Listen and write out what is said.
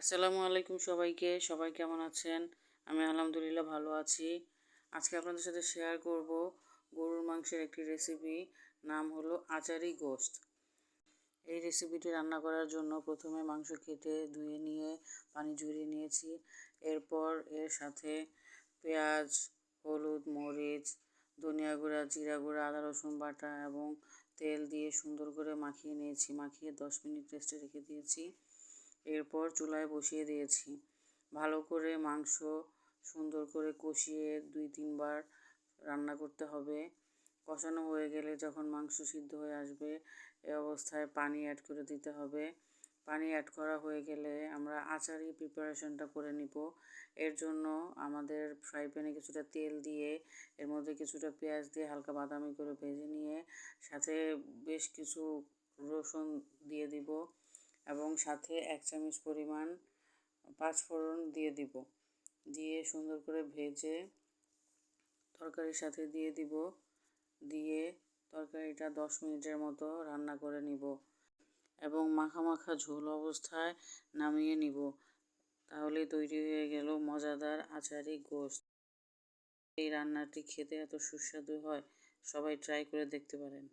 আসসালামু আলাইকুম সবাই কেমন আছেন? আমি আলহামদুলিল্লাহ ভালো আছি। আজকে আপনাদের সাথে শেয়ার করব গরুর মাংসের একটি রেসিপি, নাম হলো আচারি গোশত। এই রেসিপিটি রান্না করার জন্য প্রথমে মাংস কেটে ধুয়ে নিয়ে পানি ঝরিয়ে নিয়েছি। এরপর এর সাথে পেঁয়াজ, হলুদ, মরিচ, ধনিয়া গুঁড়া, জিরা গুঁড়া, আদা রসুন বাটা এবং তেল দিয়ে সুন্দর করে মাখিয়ে নিয়েছি। মাখিয়ে 10 মিনিট রেস্টে রেখে দিয়েছি। এরপর চুলায় বসিয়ে দিয়েছি। ভালো করে মাংস সুন্দর করে কষিয়ে 2-3 বার রান্না করতে হবে। কষানো হয়ে গেলে যখন মাংস সিদ্ধ হয়ে আসবে, এ অবস্থায় পানি অ্যাড করে দিতে হবে। পানি অ্যাড করা হয়ে গেলে আমরা আচারি প্রিপারেশনটা করে নিব। এর জন্য আমাদের ফ্রাই প্যানে কিছুটা তেল দিয়ে এর মধ্যে কিছুটা পেঁয়াজ দিয়ে হালকা বাদামি করে ভেজে নিয়ে সাথে বেশ কিছু রসুন দিয়ে দিব এবং সাথে 1 চামচ পরিমাণ পাঁচফোড়ন দিয়ে দিব। দিয়ে সুন্দর করে ভেজে তরকারির সাথে দিয়ে দিব। দিয়ে তরকারিটা 10 মিনিটের মতো রান্না করে নিব এবং মাখা মাখা ঝোল অবস্থায় নামিয়ে নিব। তাহলেই তৈরি হয়ে গেল মজাদার আচারি গোশত। এই রান্নাটি খেতে এত সুস্বাদু হয়, সবাই ট্রাই করে দেখতে পারেন।